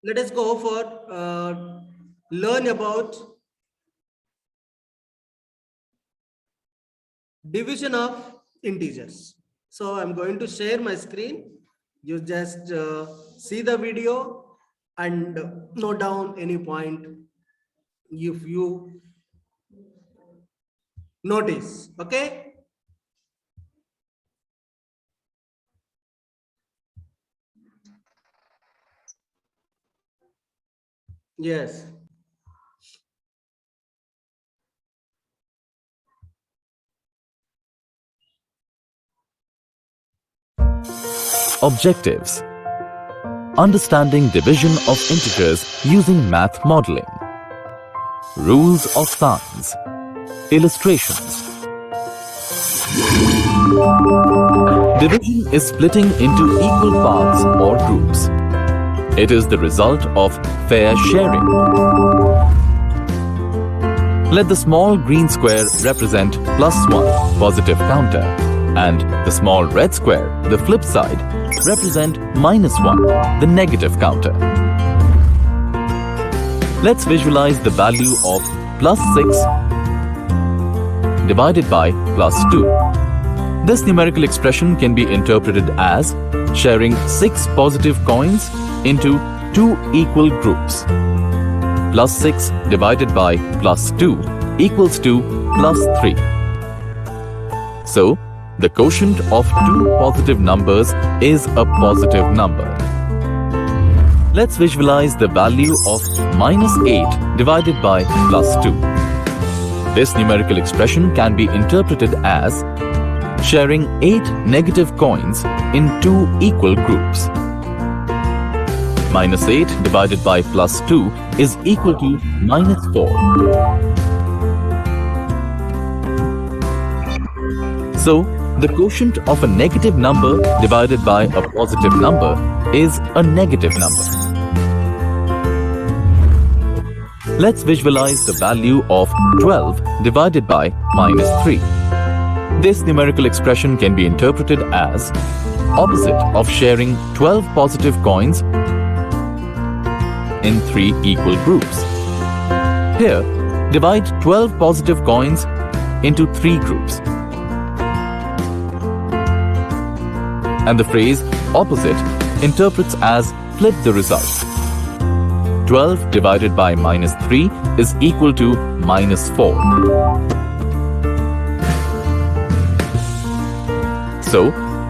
Let us go for learn about division of integers. So I'm going to share my screen. You just see the video and note down any point if you notice. Okay. Yes. Objectives: understanding division of integers using math modeling, rules of signs, illustrations. Division is splitting into equal parts or groups. It is the result of fair sharing. Let the small green square represent +1, positive counter, and the small red square, the flip side, represent -1, the negative counter. Let's visualize the value of +6 divided by +2. This numerical expression can be interpreted as sharing 6 positive coins into 2 equal groups. +6 divided by +2 equals to +3. So, the quotient of two positive numbers is a positive number. Let's visualize the value of -8 divided by +2. This numerical expression can be interpreted as sharing 8 negative coins in 2 equal groups. -8 divided by +2 is equal to -4. So, the quotient of a negative number divided by a positive number is a negative number. Let's visualize the value of 12 divided by -3. This numerical expression can be interpreted as opposite of sharing 12 positive coins in 3 equal groups. Here, divide 12 positive coins into 3 groups. And the phrase opposite interprets as flip the result. 12 divided by -3 is equal to -4. So,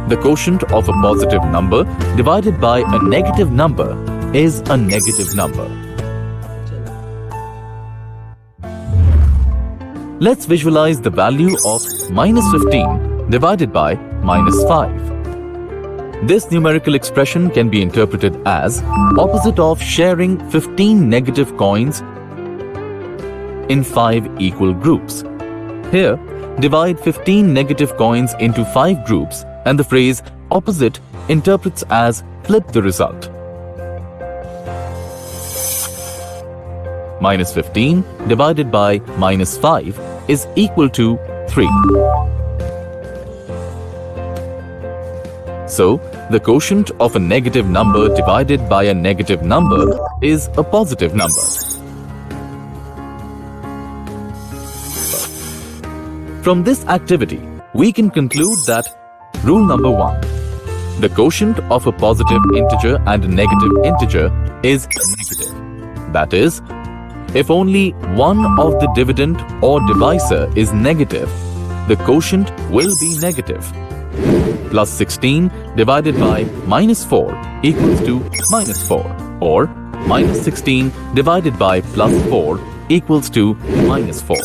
the quotient of a positive number divided by a negative number is a negative number. Let's visualize the value of -15 divided by -5. This numerical expression can be interpreted as opposite of sharing 15 negative coins in 5 equal groups. Here, divide 15 negative coins into 5 groups and the phrase opposite interprets as flip the result. -15 divided by -5 is equal to 3. So, the quotient of a negative number divided by a negative number is a positive number. From this activity, we can conclude that rule number 1. The quotient of a positive integer and a negative integer is negative. That is, if only one of the dividend or divisor is negative, the quotient will be negative. +16 divided by -4 equals to -4, or -16 divided by +4 equals to -4.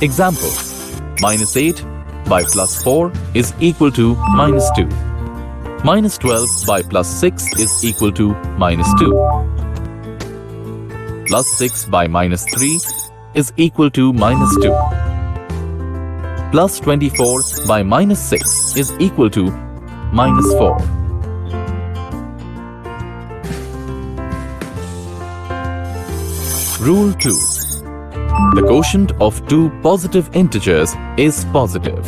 Example: -8 by +4 is equal to -2. -12 by +6 is equal to -2. +6 by -3 is equal to -2. +24 by -6 is equal to -4. Rule 2. The quotient of two positive integers is positive.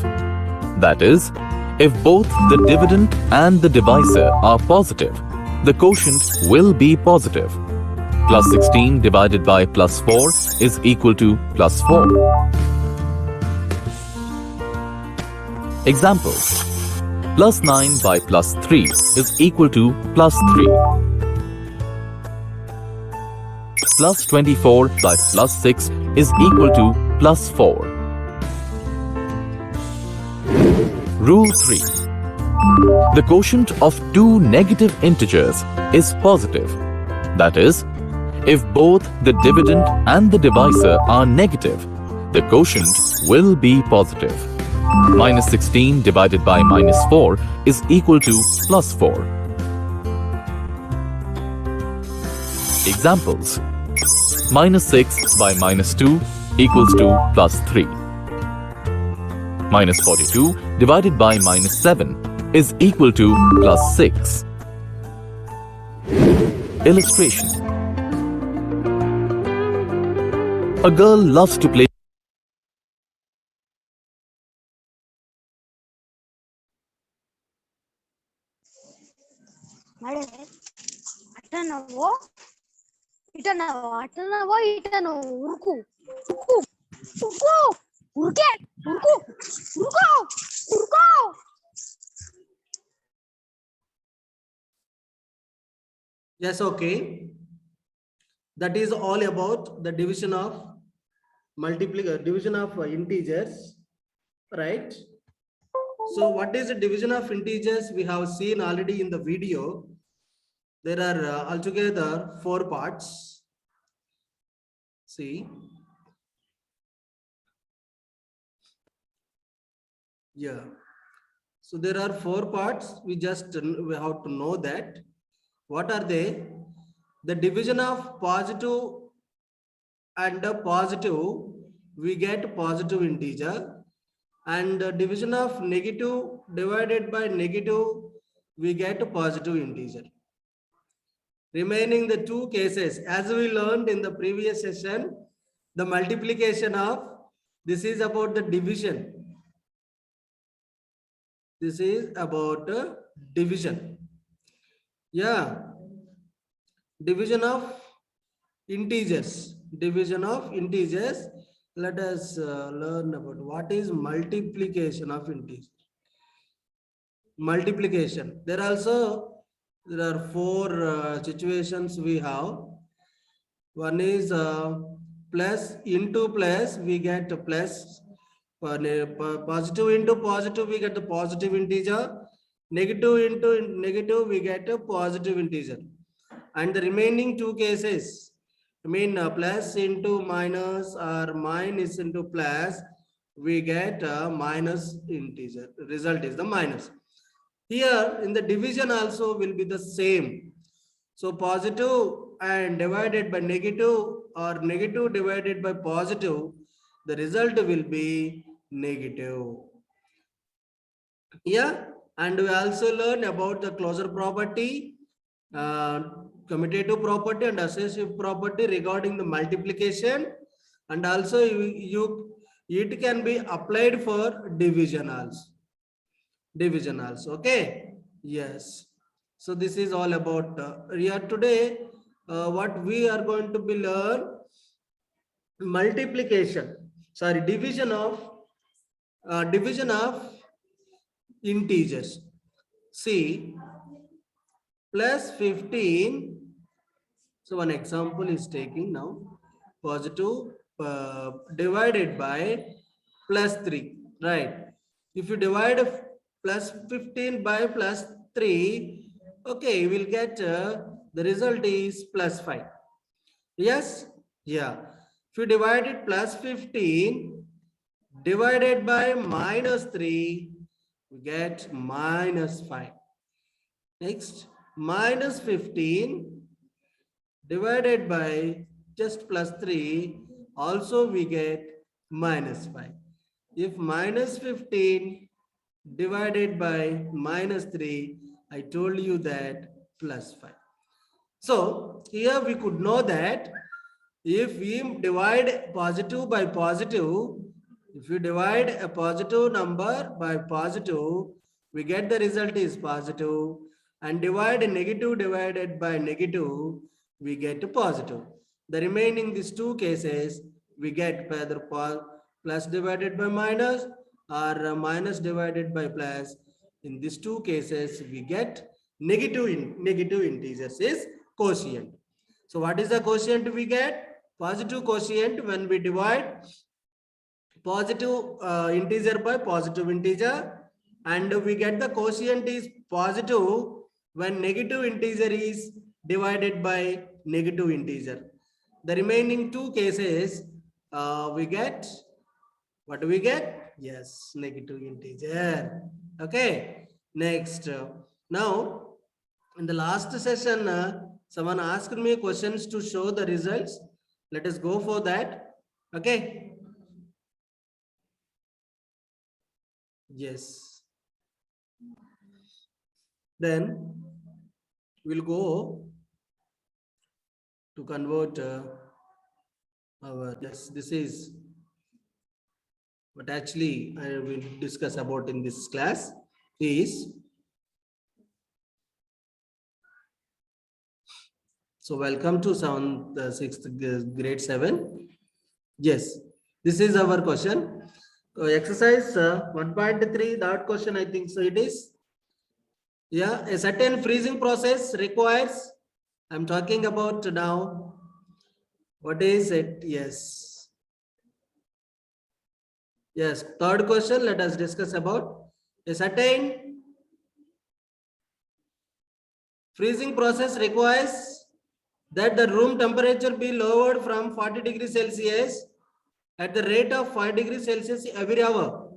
That is, If both the dividend and the divisor are positive, the quotient will be positive. Plus 16 divided by plus 4 is equal to plus 4. Examples. Plus 9 by plus 3 is equal to plus 3. Plus 24 by plus 6 is equal to plus 4. Rule 3. The quotient of two negative integers is positive. That is, if both the dividend and the divisor are negative, the quotient will be positive. Minus 16 divided by minus 4 is equal to plus 4. Examples. Minus 6 by minus 2 equals to plus 3. Minus 42 divided by minus 7 is equal to plus 6. Illustration. A girl loves to play. అటనవో ఇటనవో ఉరుకు ఉరుకు ఉరుకు ఉరికే ఉరుకు ఉరుకు ఉరుకు. Yes, okay. That is all about the division of division of integers, right? So what is the division of integers? We have seen already in the video. There are altogether 4 parts. See. Yeah. So there are 4 parts. We have to know that. What are they? The division of positive and a positive, we get positive integer, and the division of negative divided by negative, we get a positive integer. Remaining the 2 cases, as we learned in the previous session, the multiplication of, this is about the division. This is about division. Yeah, division of integers. Division of integers. Let us learn about what is multiplication of integers. Multiplication. There are 4 situations we have. One is plus into plus, we get a plus. Positive into positive, we get the positive integer. Negative into negative, we get a positive integer. And the remaining 2 cases, I mean plus into minus or minus into plus, we get a minus integer. Result is the minus. Here in the division also will be the same. So positive and divided by negative or negative divided by positive, the result will be negative. Yeah, and we also learn about the closure property, commutative property and associative property regarding the multiplication, and also it can be applied for division also. Okay, yes. So this is all about here today. What we are going to be learn, division of integers. See, plus 15. So one example is taking now. Positive divided by plus 3, right? If you divide plus 15 by plus 3, okay, you will get the result is plus 5. Yes, yeah. If you divide it plus 15 divided by minus 3, we get minus 5. Next, minus 15 divided by just plus 3, also we get minus 5. If minus 15 divided by minus 3, I told you that plus 5. So here we could know that if we divide positive by positive, if you divide a positive number by positive, we get the result is positive, and divide negative divided by negative, we get positive. The remaining these two cases, we get either plus divided by minus or minus divided by plus. In these two cases, we get negative integers is quotient. So what is the quotient we get? Positive quotient when we divide positive integer by positive integer, and we get the quotient is positive when negative integer is divided by negative integer. The remaining two cases, we get, what do we get? Yes, negative integer. Okay, next. Now, in the last session, someone asked me questions to show the results. Let us go for that. Okay. Yes. Then we'll go to convert our, yes, this is what actually I will discuss about in this class is, so welcome to sixth grade 7. Yes, this is our question. Exercise 1.3, that question I think so it is. Yeah, a certain freezing process requires, I'm talking about now, what is it? Yes. Yes, third question, let us discuss about a certain freezing process requires that the room temperature be lowered from 40 degrees Celsius at the rate of 5 degrees Celsius every hour.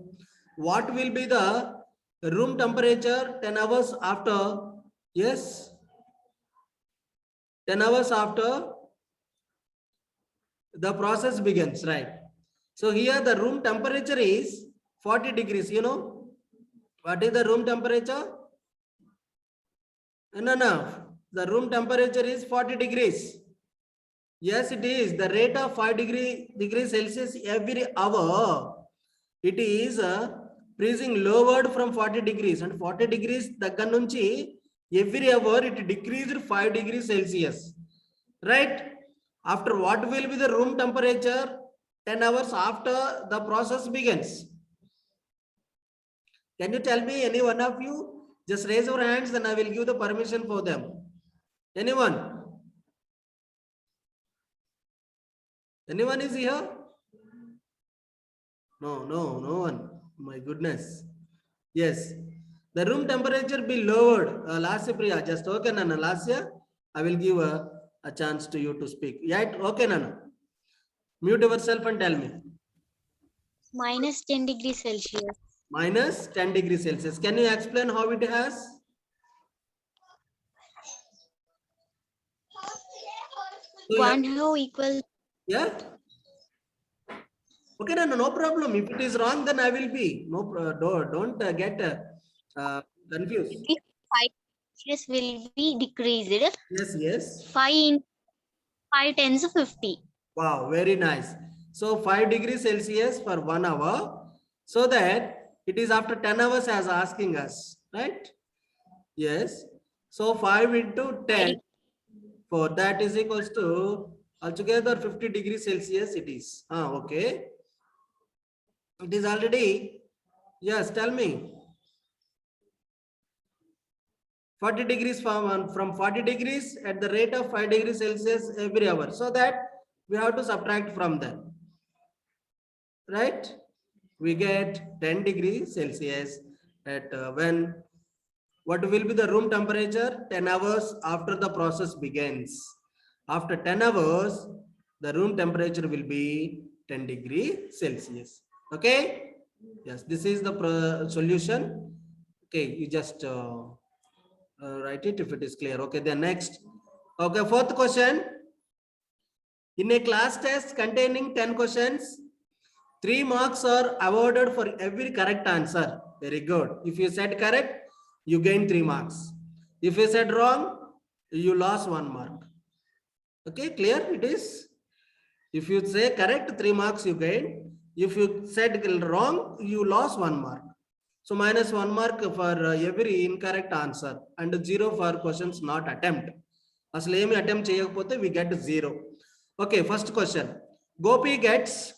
What will be the room temperature 10 hours after? Yes, 10 hours after the process begins, right? So here the room temperature is 40 degrees. You know what is the room temperature? No. The room temperature is 40 degrees. Yes, it is. The rate of 5 degrees Celsius every hour. It is freezing lowered from 40 degrees, and 40 degrees దగ్గర నుంచి every hour it decreased 5 degrees Celsius. Right? After what will be the room temperature 10 hours after the process begins? Can you tell me, any one of you? Just raise your hands, then I will give the permission for them. Anyone? Anyone is here? No one. My goodness. Yes. The room temperature be lowered. Lasya Priya, just okay, Nana. Lasya, I will give a chance to you to speak. Right? Okay, Nana. Mute yourself and tell me. Minus 10 degrees Celsius. Minus 10 degrees Celsius. Can you explain how it has? So, One half equal. yeah. Okay, no problem. If it is wrong, then I will be. No, don't get confused. 5 Celsius will be decreased. Yes. 5 in 5 tens 50. Wow, very nice. So 5 degrees Celsius for 1 hour, so that it is after 10 hours as asking us, right? Yes. So 5 into 10, for that is equals to altogether 50 degrees Celsius it is. Okay. It is already, yes, tell me. 40 degrees from 40 degrees at the rate of 5 degrees Celsius every hour. So that we have to subtract from them. Right? We get 10 degrees Celsius at when, what will be the room temperature? 10 hours after the process begins. After 10 hours, the room temperature will be 10 degrees Celsius. Okay? Yes, this is the solution. Okay, you just write it if it is clear. Okay, then next. Okay, fourth question. In a class test containing 10 questions, 3 marks are awarded for every correct answer. Very good. If you said correct, you gain 3 marks. If you said wrong, you lost 1 mark. Okay, clear it is? If you say correct, 3 marks you gain. If you said wrong, you lost 1 mark. So minus 1 mark for every incorrect answer and 0 for questions not attempt. Asle emi attempt cheyakapothe we get 0. Okay, first question. Gopi gets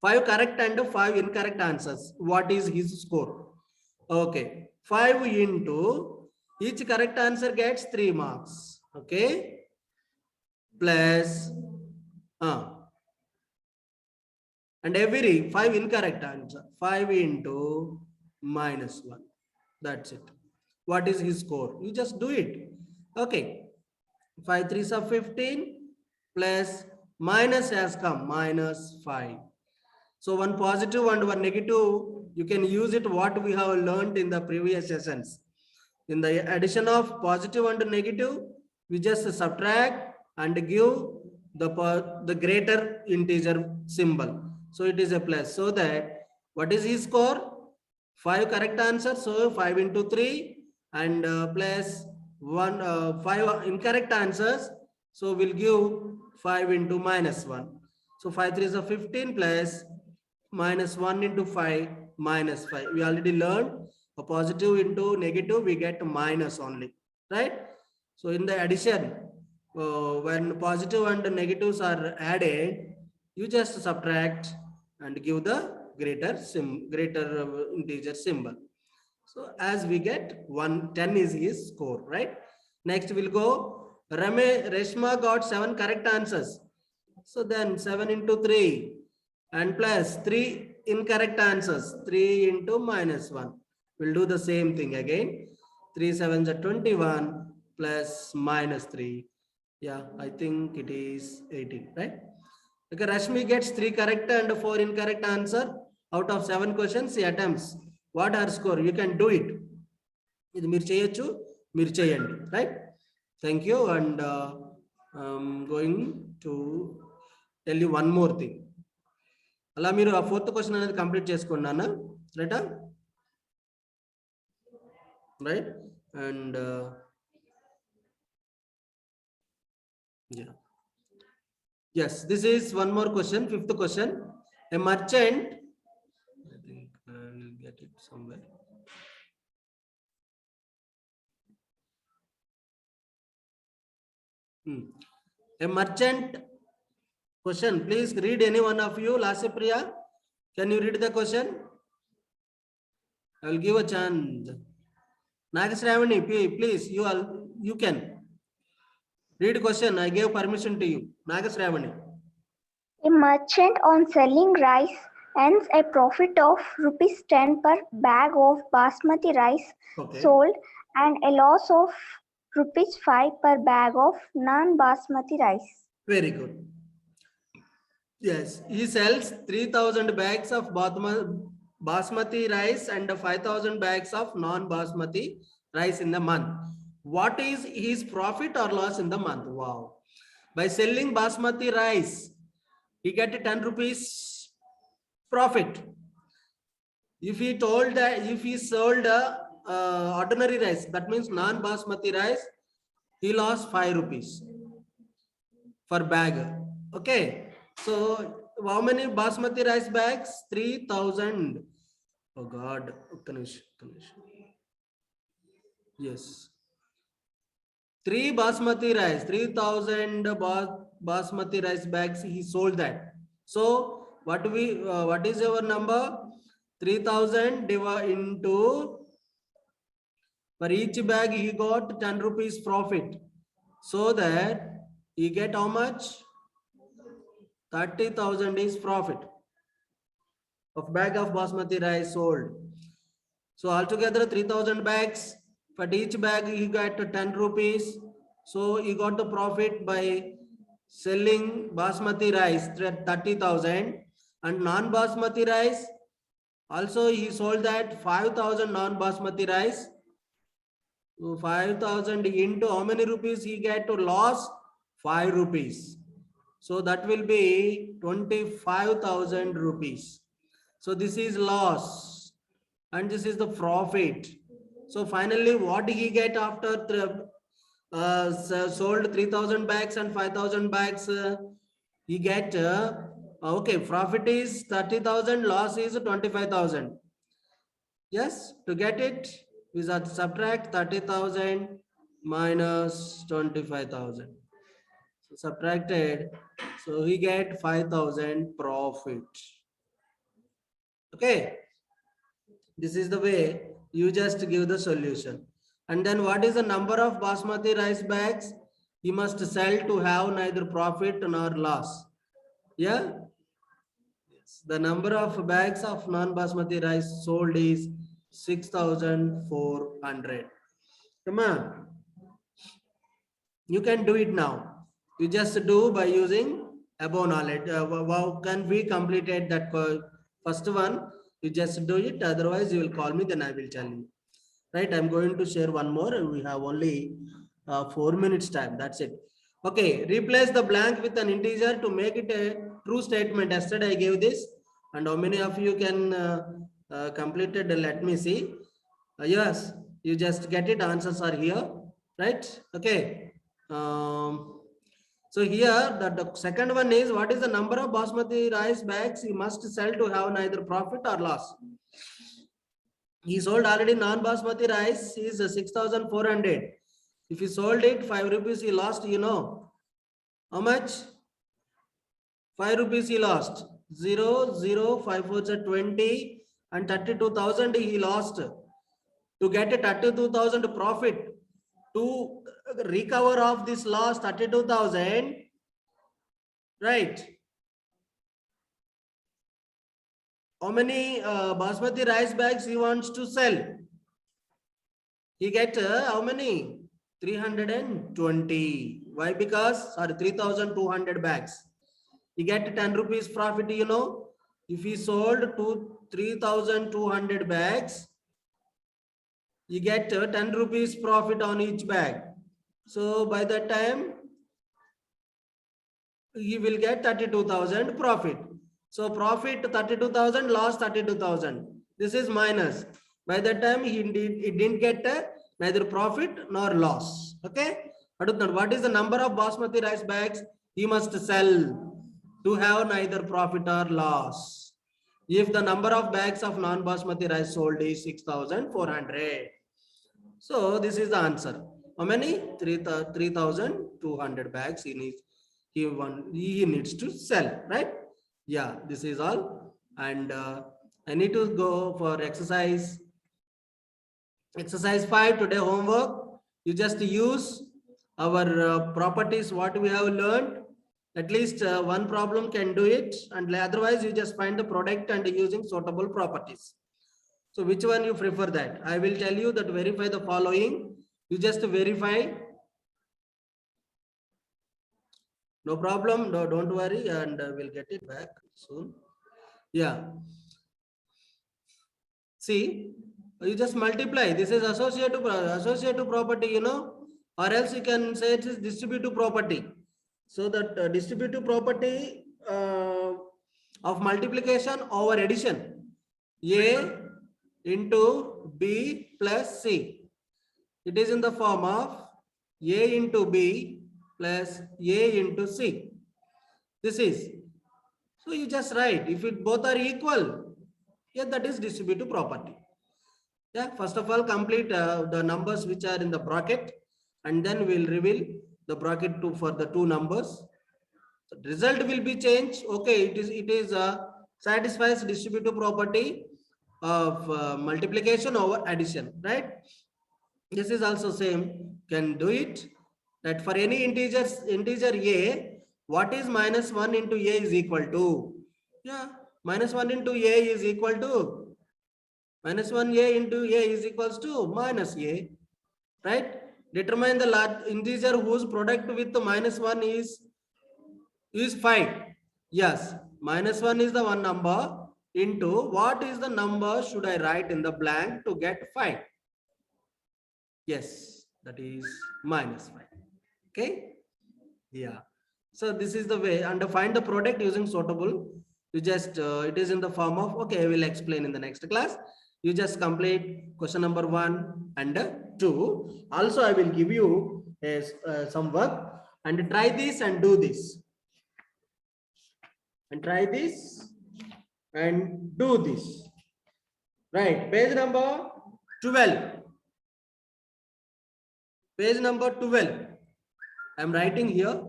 5 correct and 5 incorrect answers. What is his score? Okay, 5 into each correct answer gets 3 marks. Okay, plus and every 5 incorrect answer, 5 into minus 1. That's it. What is his score? You just do it. Okay, 5 3s are 15 plus minus has come minus 5. So one positive and one negative, you can use it what we have learned in the previous sessions. In the addition of positive and negative, we just subtract and give the greater integer symbol. So it is a plus. So that what is his score? 5 correct answers. So 5 into 3 and plus 5 incorrect answers. So we'll give 5 into minus 1. So 5 3 is a 15 plus minus 1 into 5 minus 5. We already learned a positive into negative, we get minus only, right? So in the addition, when positive and negatives are added, you just subtract and give the greater integer symbol. So as we get 10 is his score, right? Next we'll go, Reshma got 7 correct answers. So then 7 into 3 and plus 3 incorrect answers, 3 into minus 1. We'll do the same thing again. 3 7s are 21 plus minus 3. Yeah, I think it is 18, right? Okay, Rashmi gets 3 correct and 4 incorrect answer. Out of 7 questions, she attempts. What her score? You can do it. ఇది మీరు చేయొచ్చు, మీరు చేయండి, right? Thank you. And I'm going to tell you one more thing. అలా మీరు ఆ 4th question అనేది complete చేసుకోండి నాన్న, రైటా? Right? And yeah. Yes, this is one more question, 5th question. A merchant, I think I will get it somewhere. A merchant question, please read any one of you. Lasipriya, can you read the question? I will give a chance. Nagasravani, please, you can read question. I gave permission to you. Nagasravani. A merchant on selling rice earns a profit of ₹10 per bag of basmati rice sold and a loss of ₹5 per bag of non-basmati rice. Very good. Yes, he sells 3,000 bags of basmati rice and 5,000 bags of non-basmati rice in the month. What is his profit or loss in the month? Wow. By selling basmati rice, he get 10 rupees profit. If he told that if he sold ordinary rice, that means non-basmati rice, he lost 5 rupees per bag. Okay. So how many basmati rice bags? 3,000. Oh God. Yes. 3 basmati rice, 3,000 basmati rice bags. He sold that. So what is our number? 3,000 divided into, for each bag he got 10 rupees profit. So that he get how much? 30,000 is profit of bag of basmati rice sold. So altogether 3,000 bags. For each bag he got 10 rupees. So he got the profit by selling basmati rice 30,000 and non-basmati rice. Also he sold that 5,000 non-basmati rice. So 5,000 into how many rupees he get to loss? 5 rupees. So that will be 25,000 rupees. So this is loss and this is the profit. So finally what did he get after sold 3,000 bags and 5,000 bags? He get, okay, profit is 30,000, loss is 25,000. Yes, to get it, we have to subtract 30,000 minus 25,000. So subtracted, so we get 5,000 profit. Okay, this is the way you just give the solution. And then what is the number of basmati rice bags you must sell to have neither profit nor loss? Yeah, the number of bags of non-basmati rice sold is 6,400. Come on, you can do it now. You just do by using above knowledge. How can we completed that first one? You just do it. Otherwise, you will call me. Then I will tell you. Right? I'm going to share one more. We have only 4 minutes time. That's it. Okay. Replace the blank with an integer to make it a true statement. Yesterday I gave this, and how many of you can complete it? Let me see. Yes, you just get it. Answers are here, right? Okay. So here the second one is, what is the number of basmati rice bags you must sell to have neither profit or loss? He sold already non-basmati rice is 6,400. If he sold it 5 rupees, he lost. You know how much? 5 rupees he lost. 0, 0, 5 4 are 20, and 32,000 he lost. To get a 32,000 profit, to recover of this loss 32,000, right? How many basmati rice bags he wants to sell? He get how many? 320. Why? Because, sorry, 3,200 bags. He get 10 rupees profit. You know, if he sold to 3,200 bags, you get 10 rupees profit on each bag. So by that time, he will get 32,000 profit. So profit 32,000, loss 32,000. This is minus. By that time, he didn't get neither profit nor loss. Okay. What is the number of basmati rice bags he must sell to have neither profit or loss? If the number of bags of non-basmati rice sold is 6,400. So this is the answer. How many? 3,200 bags he needs to sell, right? Yeah, this is all. And I need to go for exercise 5 today homework. You just use our properties, what we have learned. At least one problem can do it, and otherwise you just find the product and using suitable properties. So which one you prefer that? I will tell you that verify the following. You just verify. No problem. No, don't worry, and we'll get it back soon. Yeah. See, you just multiply. This is associative property, you know, or else you can say it is distributive property. So that distributive property of multiplication over addition. A into B plus C. It is in the form of A into B plus A into C. This is. So you just write, if it both are equal, yeah, that is distributive property. Yeah, first of all, complete the numbers which are in the bracket, and then we'll reveal the bracket for the two numbers. The result will be changed. Okay, it is satisfies distributive property of multiplication over addition, right? This is also same, can do it. That for any integer A, what is minus 1 into A is equal to? Yeah, minus 1 into A is equal to minus 1A into A is equals to minus A, right? Determine the large integer whose product with the minus 1 is 5. Yes, minus 1 is the one number into what is the number should I write in the blank to get 5? Yes, that is minus 5. Okay. Yeah. So this is the way, and find the product using suitable. You just it is in the form of, okay, I will explain in the next class. You just complete question number 1 and 2. Also, I will give you some work, and try this and do this. And try this and do this. Right, page number 12. Page number 12. I'm writing here.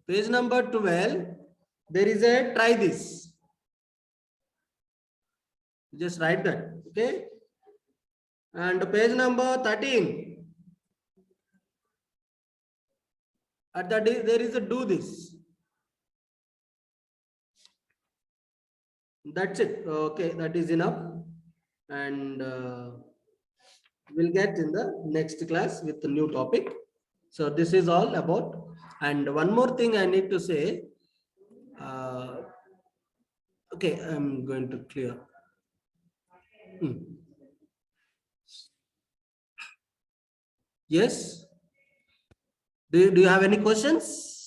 Page number 12. There is a try this. Just write that. Okay. And page number 13. At that there is a do this. That's it. Okay, that is enough. And we'll get in the next class with the new topic. So this is all about. And one more thing I need to say. Okay, I'm going to clear. Yes. Do you have any questions?